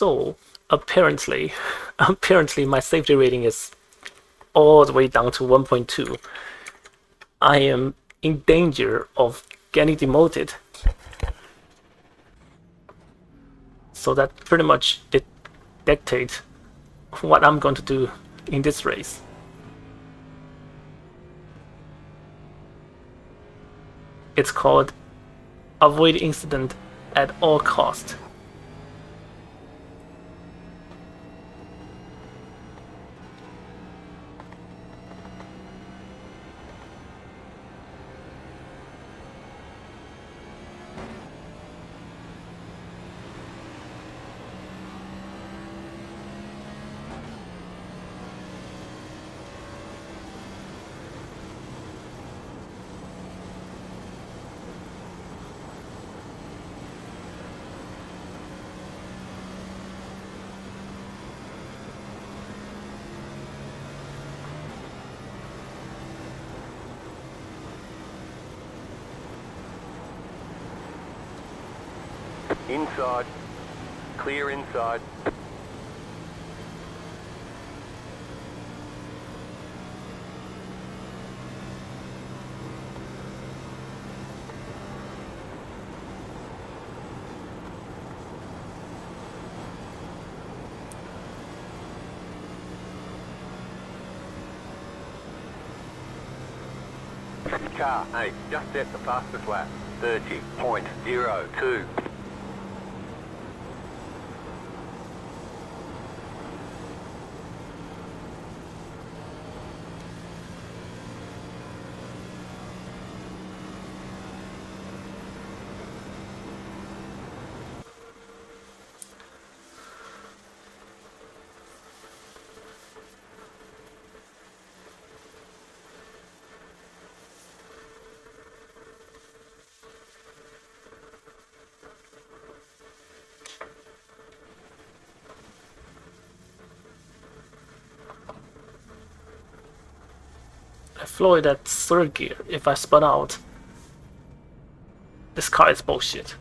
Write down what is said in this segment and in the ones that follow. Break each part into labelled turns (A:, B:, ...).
A: So apparently, apparently my safety rating is all the way down to 1.2. I am in danger of getting demoted. So that pretty much dictates what I'm going to do in this race. It's called avoid incident at all cost.
B: Inside. Clear inside. Car 8, just set the fastest lap. 30.02.
A: I flew it at third gear. If I spun out, this car is bullshit.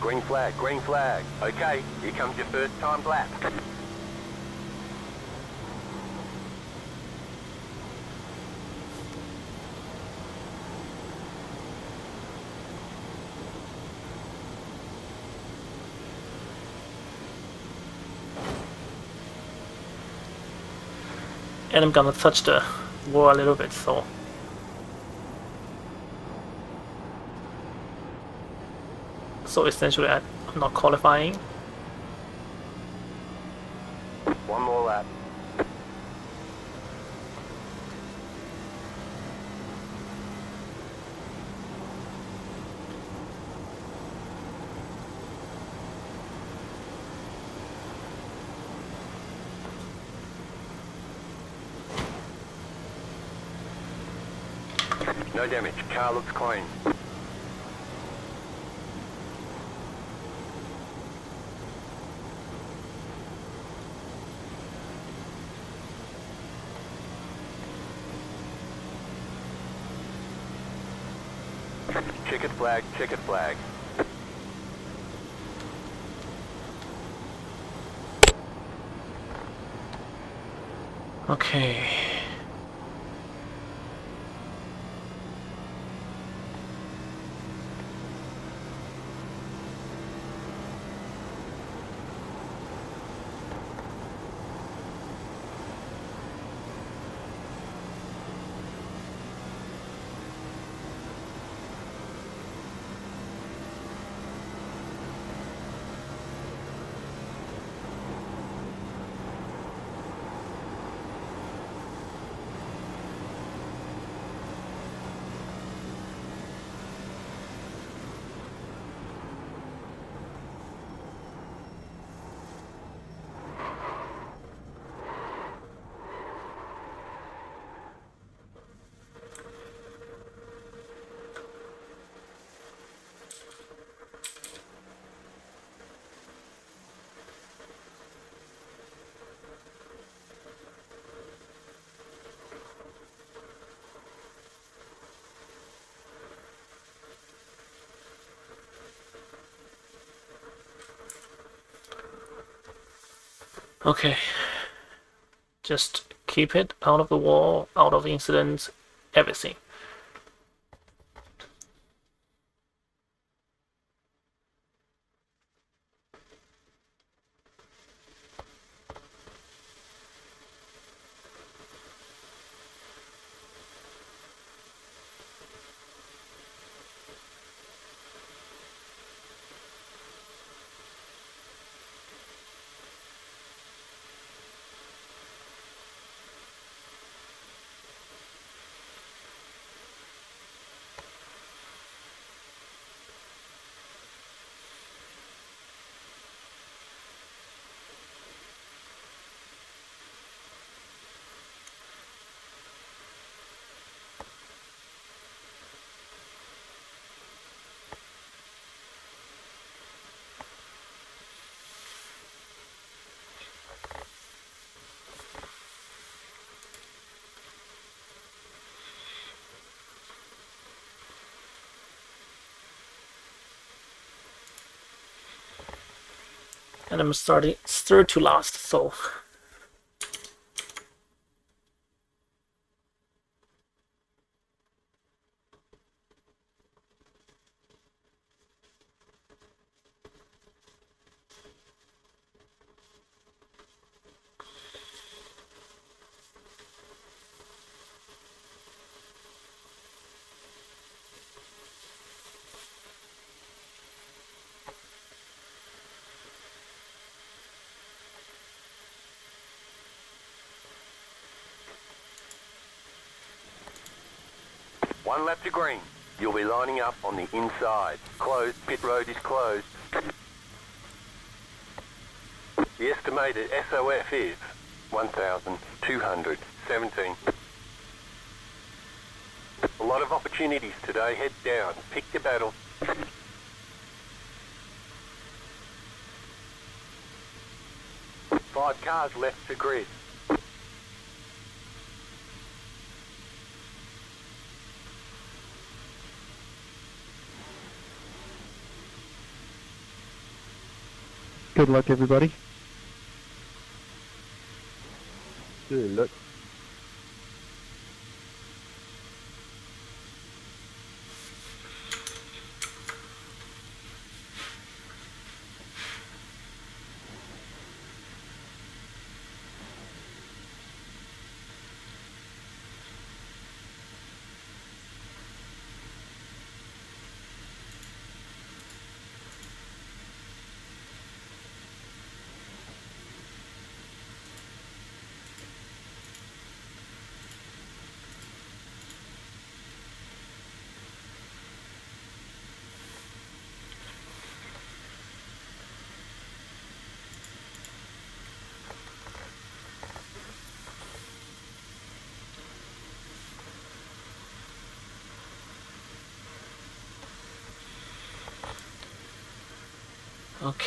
B: Green flag, green flag. Okay, here comes your first time lap.
A: And I'm gonna touch the wall a little bit, so essentially I'm not qualifying.
B: One more lap. No damage, car looks clean. Checkered flag, checkered flag.
A: Okay. Okay. Just keep it out of the wall, out of incidents, everything. And I'm starting third to last, so
B: One lap to green. You'll be lining up on the inside. Closed. Pit road is closed. The estimated SOF is 1,217. A lot of opportunities today. Head down. Pick your battle. Five cars left to grid.
C: Good luck, everybody.
D: Good luck.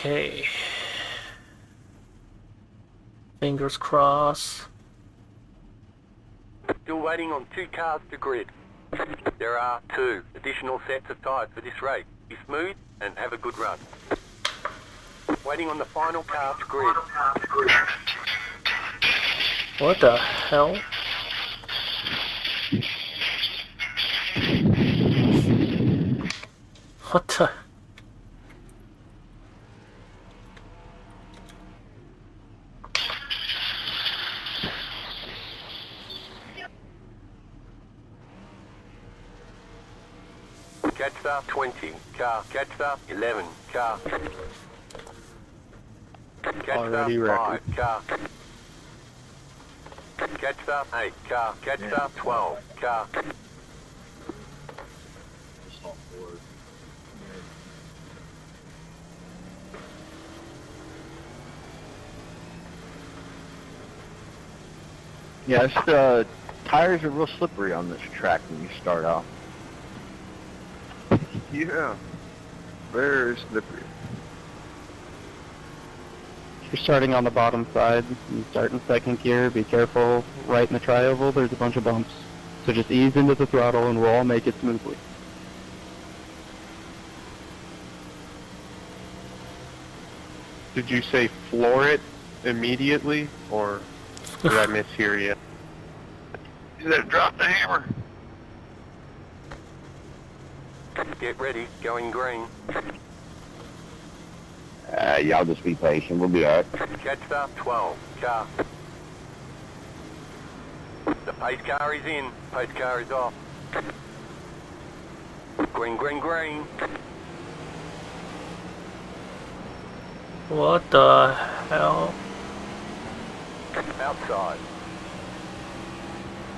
A: okay. Fingers crossed.
B: Still waiting on two cars to grid. There are two additional sets of tyres for this race. Be smooth and have a good run. Waiting on the final car to grid.
A: What the hell? What the?
B: Catch start 20, car. Catch start 11, car. Catch
D: Already
B: start 5,
D: wrecked.
B: car. Catch start 8, car. Catch start 12, car.
D: Yeah, tires are real slippery on this track when you start off.
E: Yeah, very slippery.
C: If you're starting on the bottom side, you start in second gear, be careful. Right in the tri-oval, there's a bunch of bumps. So just ease into the throttle and we'll all make it smoothly.
E: Did you say floor it immediately, or did I mishear you? You said drop the hammer.
B: Get ready, going green.
D: Y'all just be patient. We'll be alright.
B: Catch start 12, car. The pace car is in, pace car is off. Green, green, green.
A: What the hell?
B: Outside.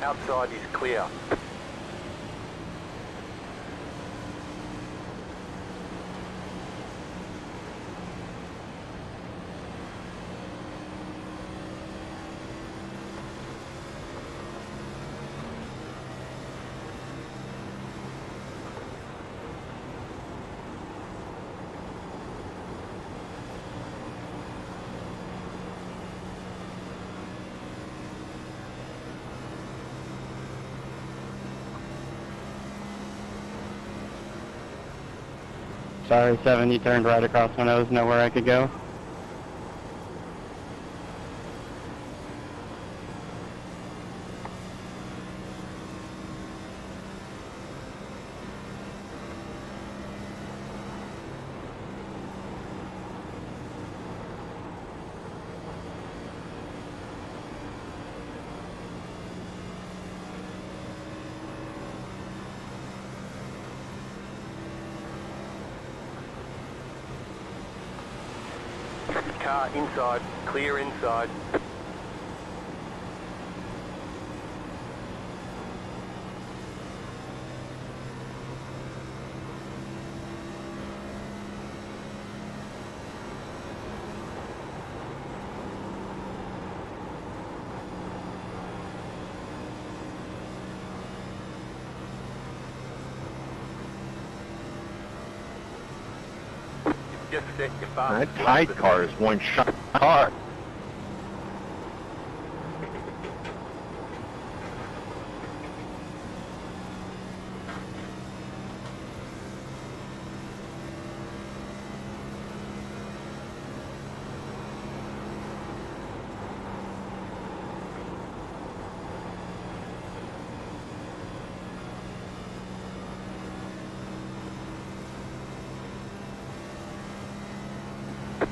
B: Outside is clear.
C: Sorry, 7, you turned right across my nose, nowhere I could go.
B: Car inside, clear inside. Just set your
D: That
B: fastest
D: Tide
B: lap.
D: car is one shot car.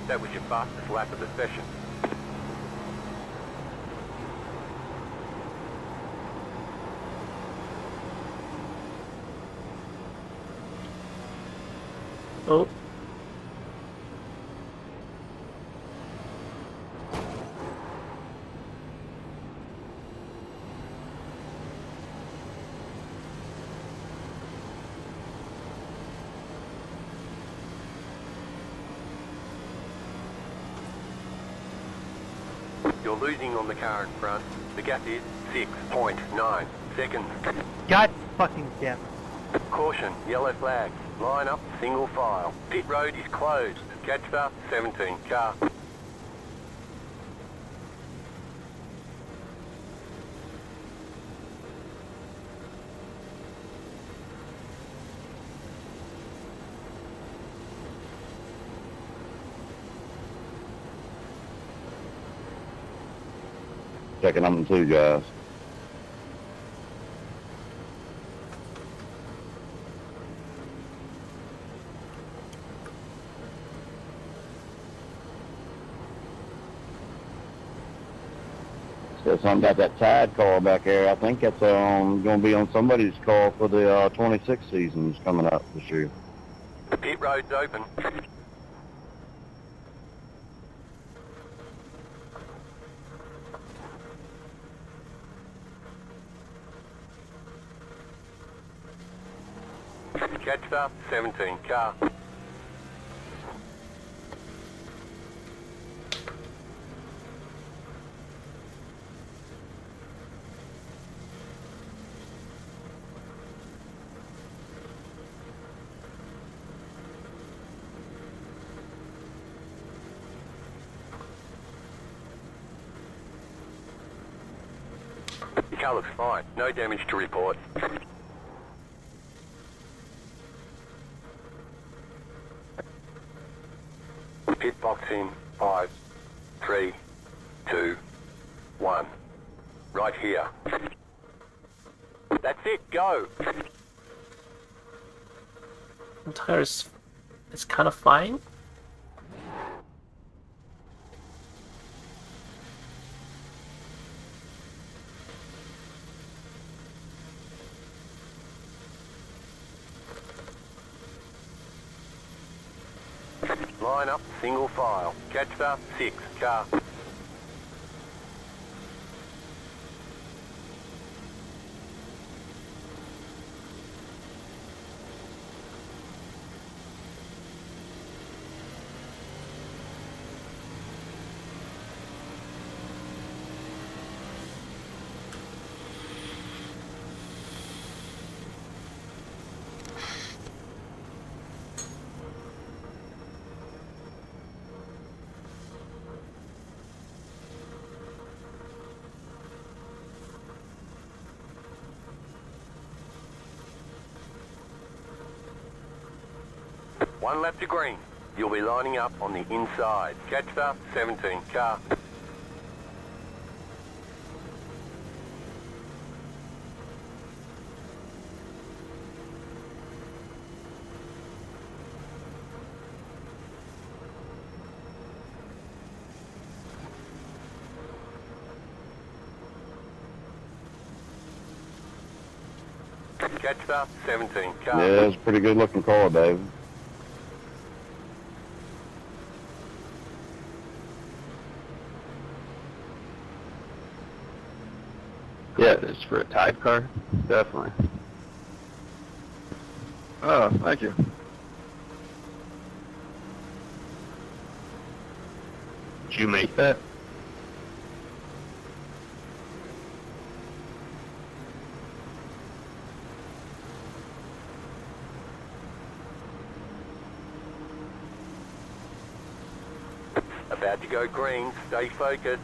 B: That was your fastest lap of the session.
A: Oh,
B: You're losing on the car in front. The gap is 6.9 seconds.
F: God fucking damn it.
B: Caution, yellow flag. Line up, single file. Pit road is closed. Catch start 17, car.
D: Checking on them too, guys. Still something about that Tide car back there. I think that's going to be on somebody's car for the 26 seasons coming up this year.
B: The pit road's open. Catch start 17, car. Your car looks fine. No damage to report. Pit box in 5, 3, 2, 1. Right here. That's it, go.
A: The tire is kind of fine.
B: Line up, single file. Catch the 6 car. One lap to green. You'll be lining up on the inside. Catch the 17 car. Catch the 17 car.
D: Yeah, it's a pretty good looking car, Dave.
C: Yeah, it is for a Tide car. Definitely. Oh, thank you. Did you make that?
B: About to go green. Stay focused.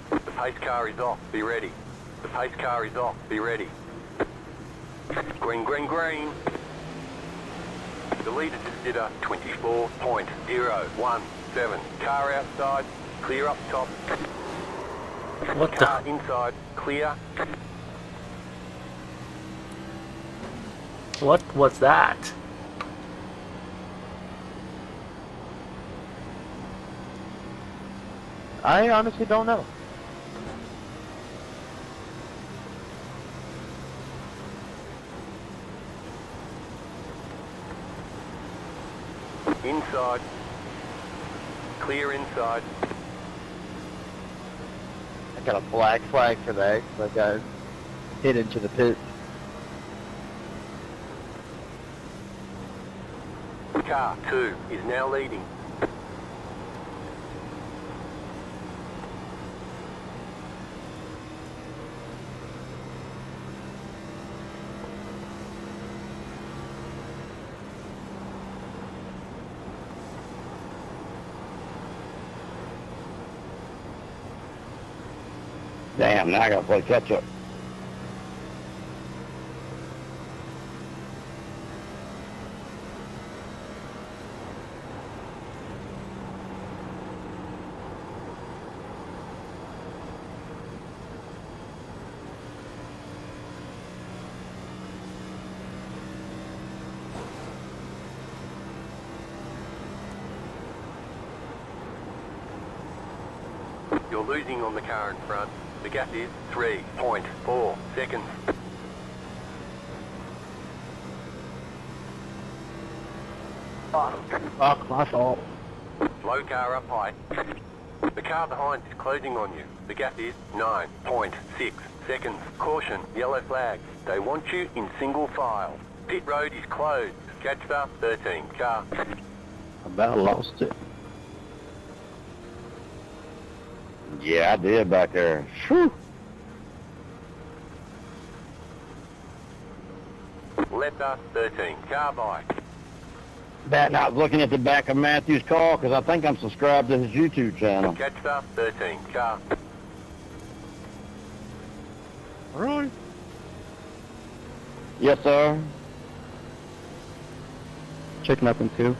B: The pace car is off. Be ready. The pace car is off. Be ready. Green, green, green. The leader just did a 24.017. Car outside. Clear up top.
A: What
B: Car
A: the?
B: inside. Clear.
A: What was that?
C: I honestly don't know.
B: Inside. Clear inside.
C: I got a black flag for that. That guy hit into the pit.
B: Car 2 is now leading.
D: Damn, now I gotta play catch up.
B: You're losing on the car in front. The gap is 3.4 seconds.
C: Fuck, my fault.
B: Slow car up high. The car behind is closing on you. The gap is 9.6 seconds. Caution, yellow flag. They want you in single file. Pit road is closed. Catch the 13 car.
C: About lost it.
D: Yeah, I did back there. Whew.
B: Let the 13 car by.
D: That, I was looking at the back of Matthew's car because I think I'm subscribed to his YouTube channel.
B: Catch the 13 car.
C: Alright.
D: Yes, sir.
C: chicken up in 2.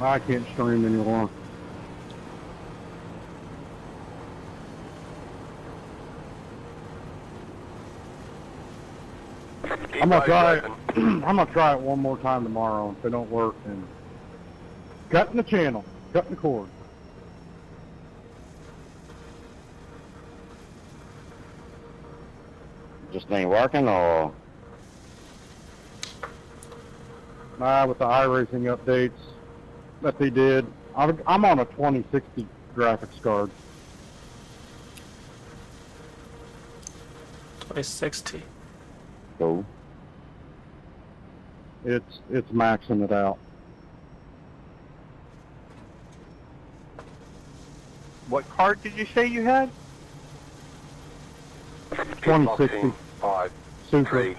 G: I can't stream anymore.
B: Pit
G: I'm gonna
B: road's
G: try it.
B: open.
G: I'm gonna try it one more time tomorrow. If it don't work, then cutting the channel, cutting the cord.
D: Just ain't working, or
G: With the iRacing updates that they did, I'm on a 2060 graphics card.
A: 2060.
D: cool.
G: It's maxing it out.
E: What card did you say you had?
B: Pit box
G: 2060
B: in 5,
G: Super.
B: 3,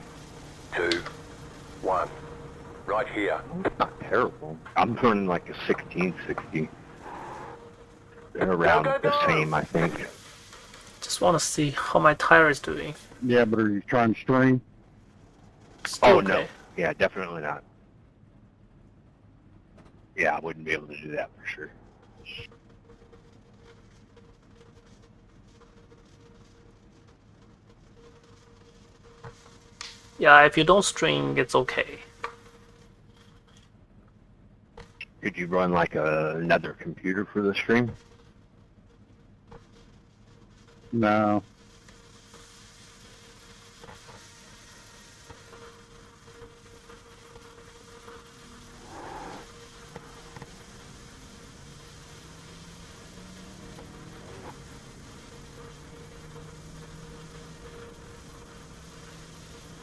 B: 2, 1. Right here.
E: Not terrible. I'm running like a 1660. They're around
B: Go, go,
E: the
B: go.
E: same, I think.
A: Just want to see how my tire is doing.
G: Yeah, but are you trying to stream?
A: Still
E: Oh,
A: okay.
E: no. Yeah, definitely not. Yeah, I wouldn't be able to do that for sure.
A: Yeah, if you don't string, it's okay.
E: Could you run like another computer for the stream?
G: No.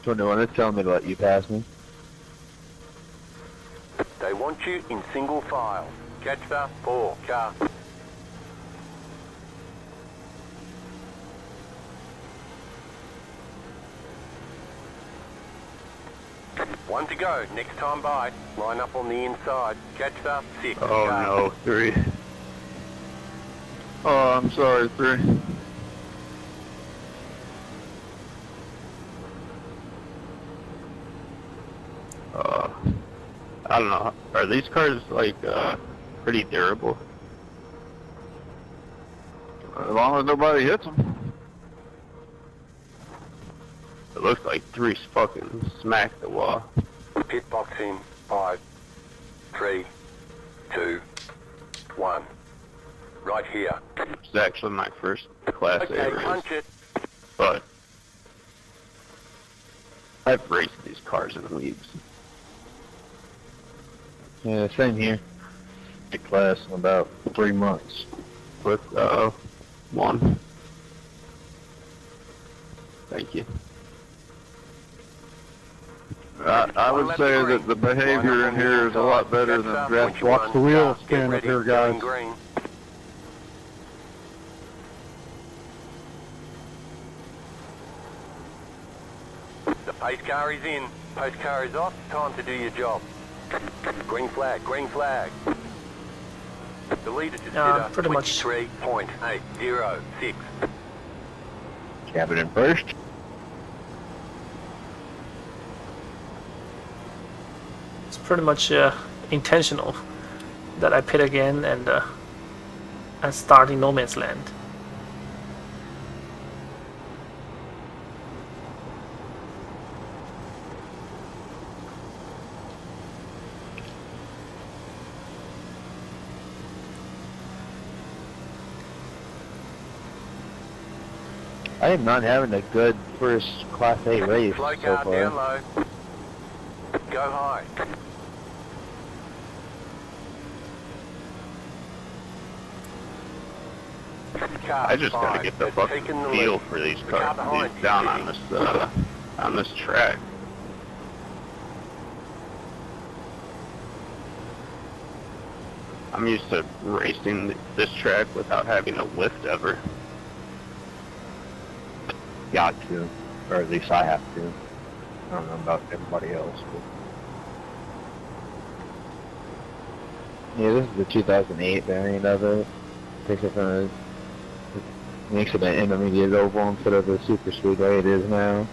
H: So no one is telling me to let you pass me.
B: They want you in single file. Catch the 4 car. One to go. Next time by. Line up on the inside. Catch the 6
E: Oh
B: car.
E: no, 3.
H: Oh, I'm sorry, 3.
E: I don't know. Are these cars like pretty durable?
H: As long as nobody hits them.
E: It looks like 3's fucking smacked the wall.
B: Pit box in 5, 3, 2, 1. Right here.
E: It's actually my first Class
B: Okay,
E: A race,
B: punch it.
E: but I've raced these cars in leagues.
H: Yeah, same here. The class in about 3 months.
E: With 1. Thank you.
H: I would say that the behavior in here is a lot better than draft.
G: Watch the wheels spin up here, guys.
B: Green. The pace car is in. Pace car is off. Time to do your job. Green flag, green flag. The leader to sitter,
A: pretty much.
B: 23.806.
H: Cabin in first.
A: It's pretty much intentional that I pit again and start in no man's land.
H: I am not having a good first Class A race
B: Slow
H: so
B: car down
H: far.
B: low. Go high. Car
E: I just gotta
B: five
E: get the
B: has
E: fucking
B: taken the
E: feel
B: lead.
E: for these
B: The car
E: cars
B: behind
E: these
B: is
E: down
B: busy.
E: on this track. I'm used to racing this track without having a lift ever.
H: Got to. Or at least I have to. I don't know about everybody else. But... Yeah, this is the 2008 variant of it. Takes it from makes it an intermediate oval instead of the super speedway it is now.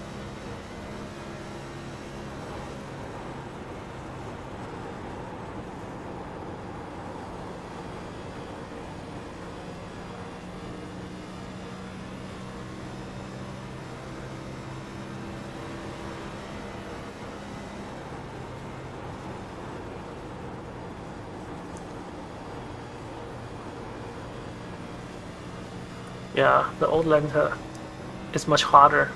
A: Yeah, the old Lanta is much harder.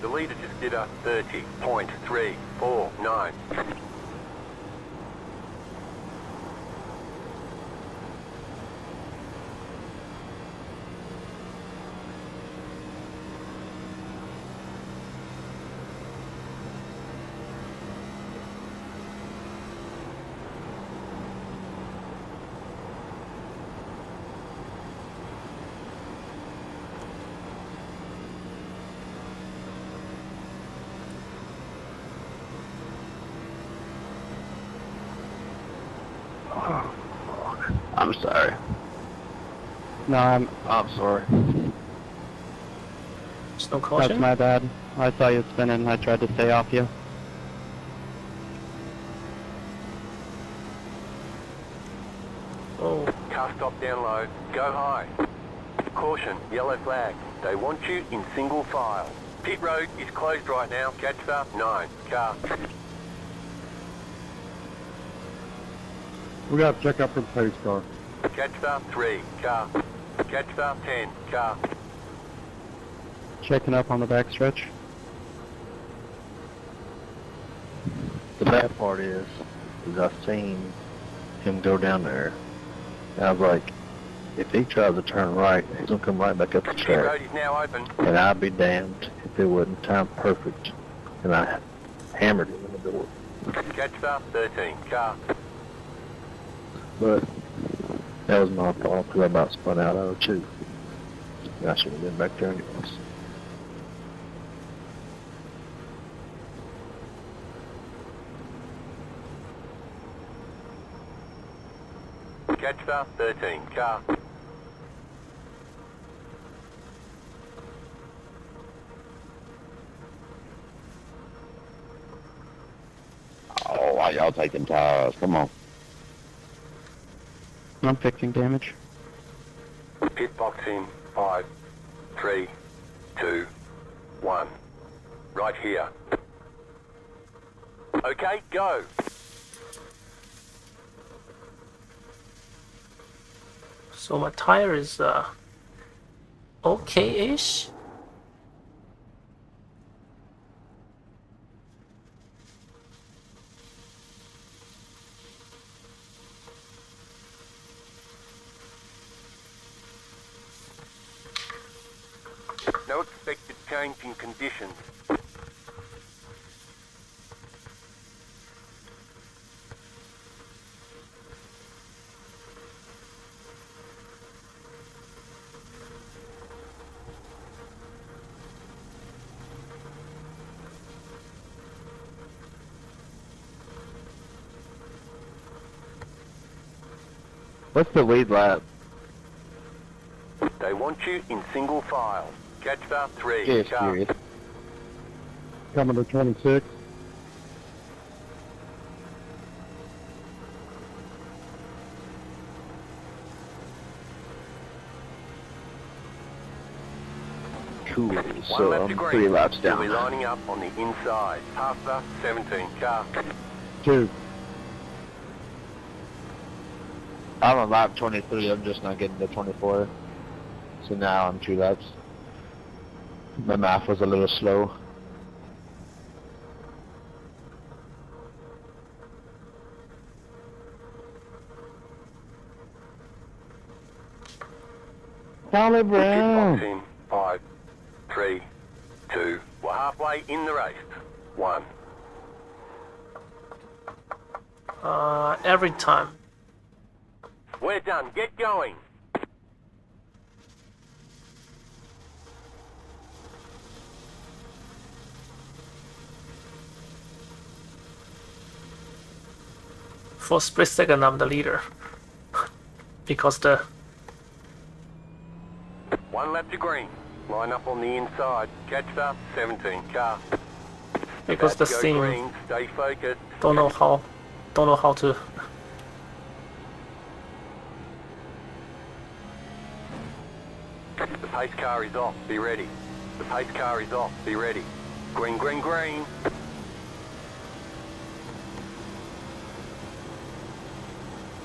B: The leader just did a 30.349.
H: I'm sorry.
C: No,
H: I'm sorry.
A: There's no
C: that's
A: caution.
C: my bad. I saw you spinning. I tried to stay off you.
A: Oh,
B: Car stop down low. Go high. Caution, yellow flag. They want you in single file. Pit road is closed right now. Catch start 9. Car.
G: We gotta check up for the pace car.
B: Catch start 3. Car. Catch start 10. Car.
C: Checking up on the backstretch.
H: The bad part is I've seen him go down there. And I was like, if he tries to turn right, he's gonna come right back up the
B: Pit
H: track.
B: road is now open.
H: And I'd be damned if it wasn't timed perfect. And I hammered him in the door.
B: Catch start 13. Car.
H: But that was my fault because I about spun out of 2. I should have been back there anyways.
B: Catch start 13. Car.
D: Oh, why y'all taking tires? Come on.
C: I'm fixing damage.
B: Pit box in 5, 3, 2, 1. Right here. Okay, go.
A: so my tire is okay-ish.
B: No expected change in conditions.
H: What's the lead lap?
B: They want you in single file. Catch start 3.
H: Just
B: Car.
H: curious.
G: Coming to 26.
H: Cool.
B: One
H: So
B: lap to
H: I'm
B: green.
H: 3 laps
B: You'll be
H: down.
B: lining up on the inside. Pasta 17. Car.
G: 2.
H: I'm on lap 23. I'm just not getting to 24. So now I'm 2 laps. My math was a little slow. Charlie
B: Pit box
H: Brown.
B: in 5, 3, 2. We're halfway in the race. 1.
A: Every time.
B: We're done. Get going.
A: For a split second, I'm the leader. Because the...
B: One lap to green. Line up on the inside. Catch the 17 car.
A: Because
B: About
A: the
B: to go
A: scene...
B: green. Stay focused.
A: Don't know how to...
B: The pace car is off. Be ready. The pace car is off. Be ready. Green, green, green.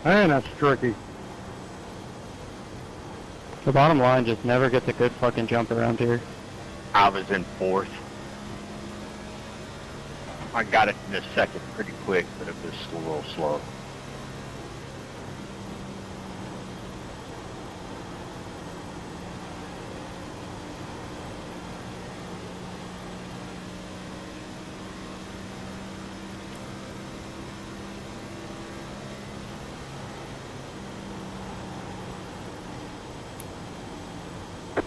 G: Man, that's tricky.
C: The bottom line just never gets a good fucking jump around here.
H: I was in fourth. I got it in a second pretty quick, but it was a little slow.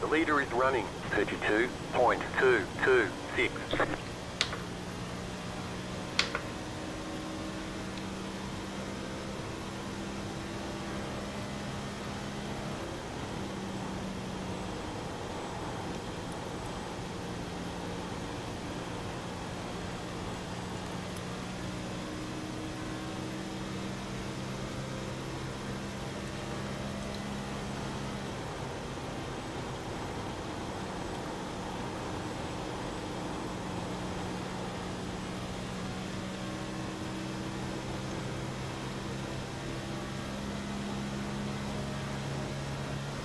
B: The leader is running 32.226.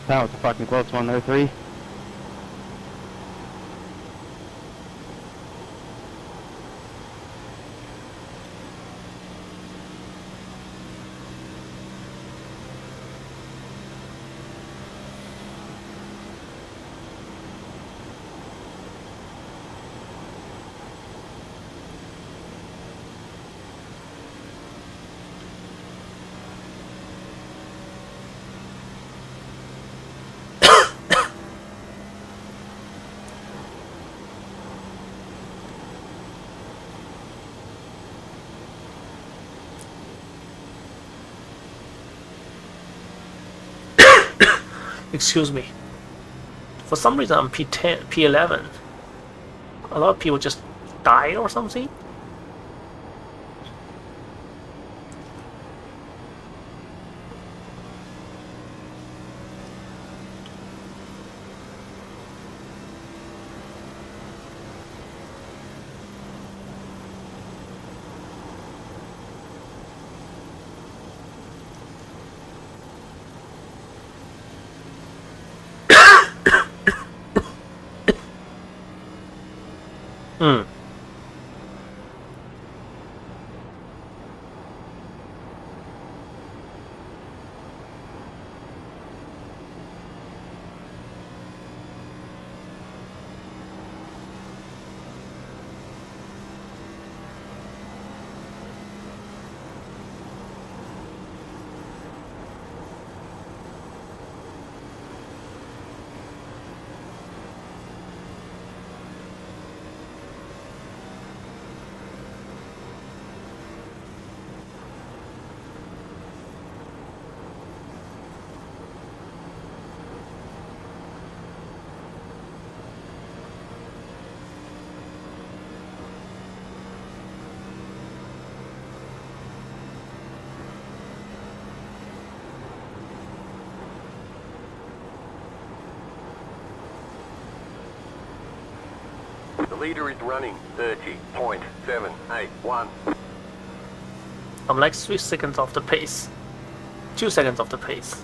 C: That was a fucking close one there, 3.
A: Excuse me. For some reason I'm P10, P11. A lot of people just die or something. Hmm.
B: The leader is running 30.781.
A: I'm like 3 seconds off the pace. 2 seconds off the pace.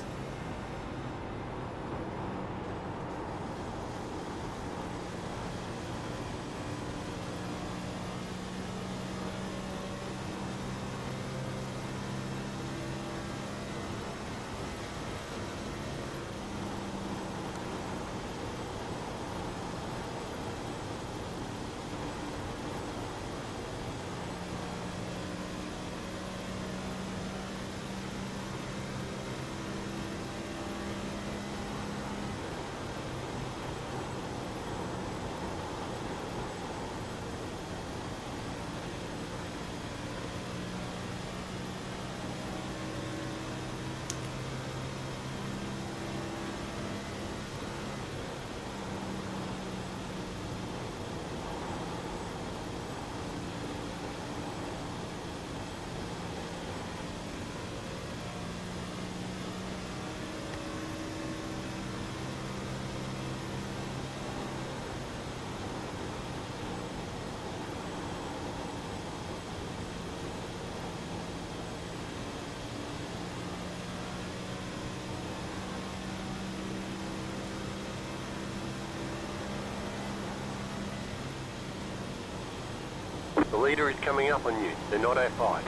B: The leader is coming up on you. They're not our fight.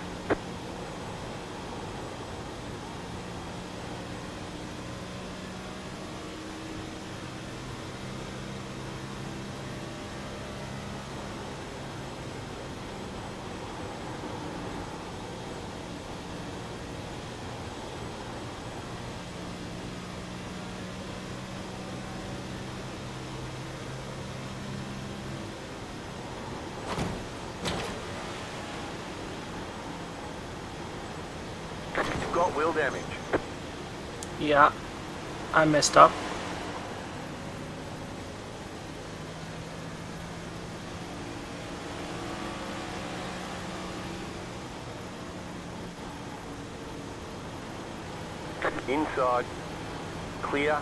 B: You've got wheel damage.
A: Yeah, I messed up.
B: Inside. Clear.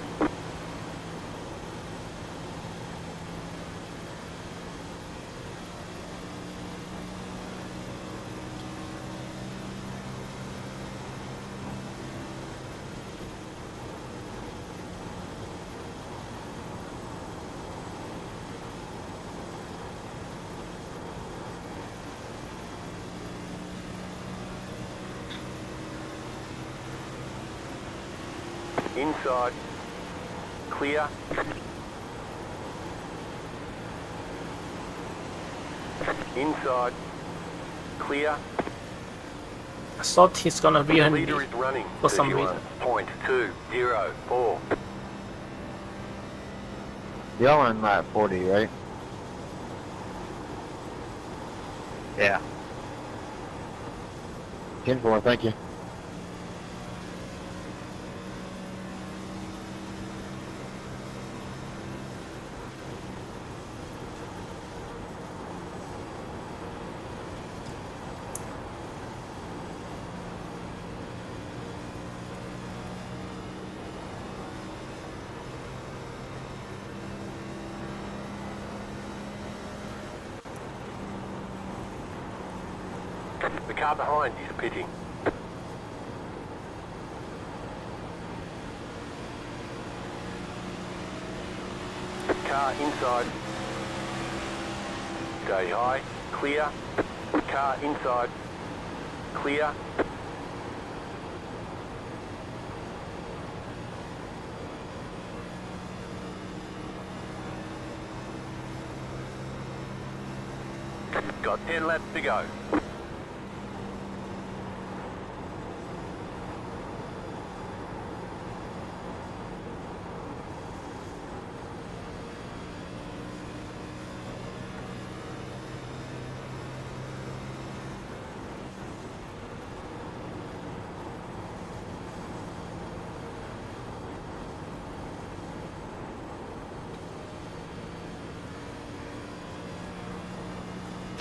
B: Inside. Clear. Inside. Clear.
A: I thought he's gonna
B: The
A: rear me
B: leader is running.
A: for some reason.
B: 31.204.
H: Y'all are in lap 40, right?
E: Yeah.
H: 10-4, thank you.
B: The car behind is pitting. Car inside. Stay high. Clear. Car inside. Clear. Got 10 laps to go.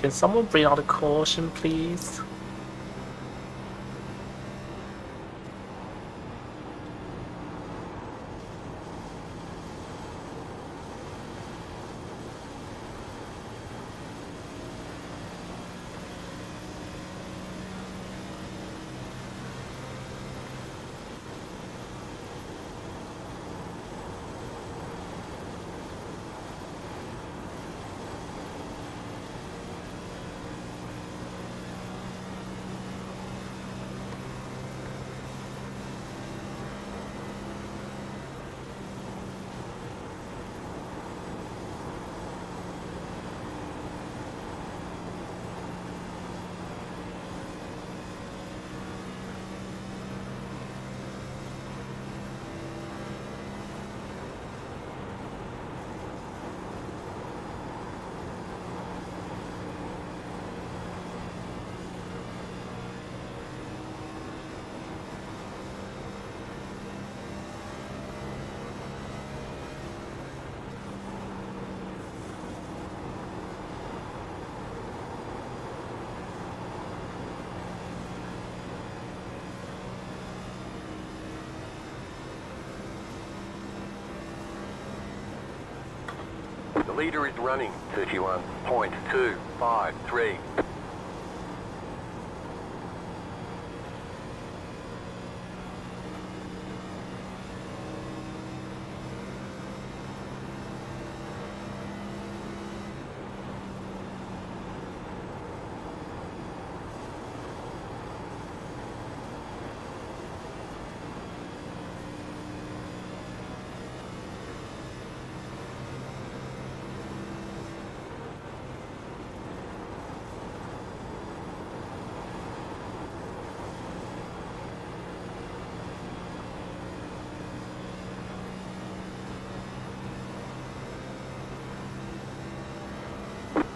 A: Can someone bring out a caution, please?
B: The leader is running. 31.253.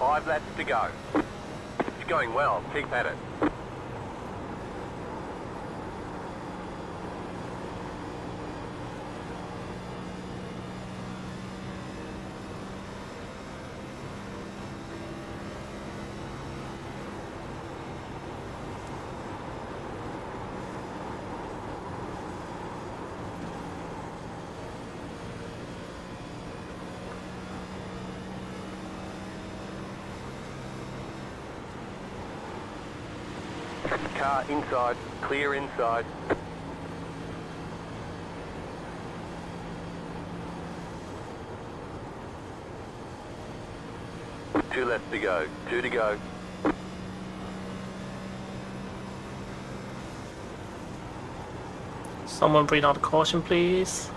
B: 5 laps to go. It's going well. Keep at it. Car inside, clear inside. Two laps to go, 2 to go.
A: Someone bring out caution, please.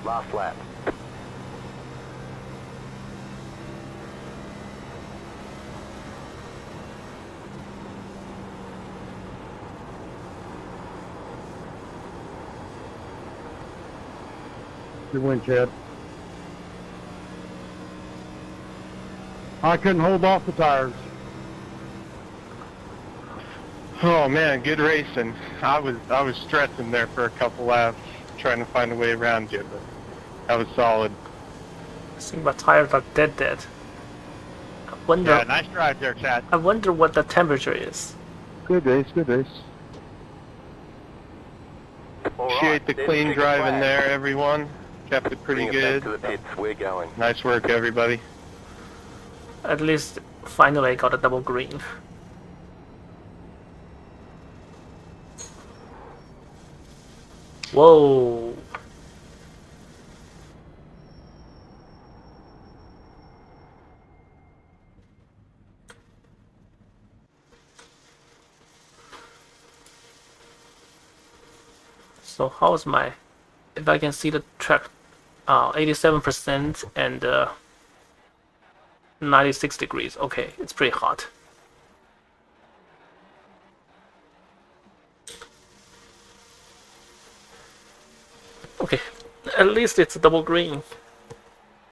B: Last lap.
G: Good win, Chad. I couldn't hold off the tires.
E: Oh man, good racing. I was stressing there for a couple laps, trying to find a way around you, but that was solid.
A: I think my tires are dead. I wonder.
F: Yeah, nice drive there, Chad.
A: I wonder what the temperature is.
C: Good race, good race.
E: Appreciate the
B: there's
E: clean
B: checkered
E: driving
B: flag.
E: there, everyone. Kept it pretty
B: Bring it
E: good.
B: back to the pits. We're going.
E: Nice work, everybody.
A: At least finally I got a double green. Whoa. So how's my, if I can see the track, 87% and 96 degrees. Okay, it's pretty hot. Okay, at least it's double green.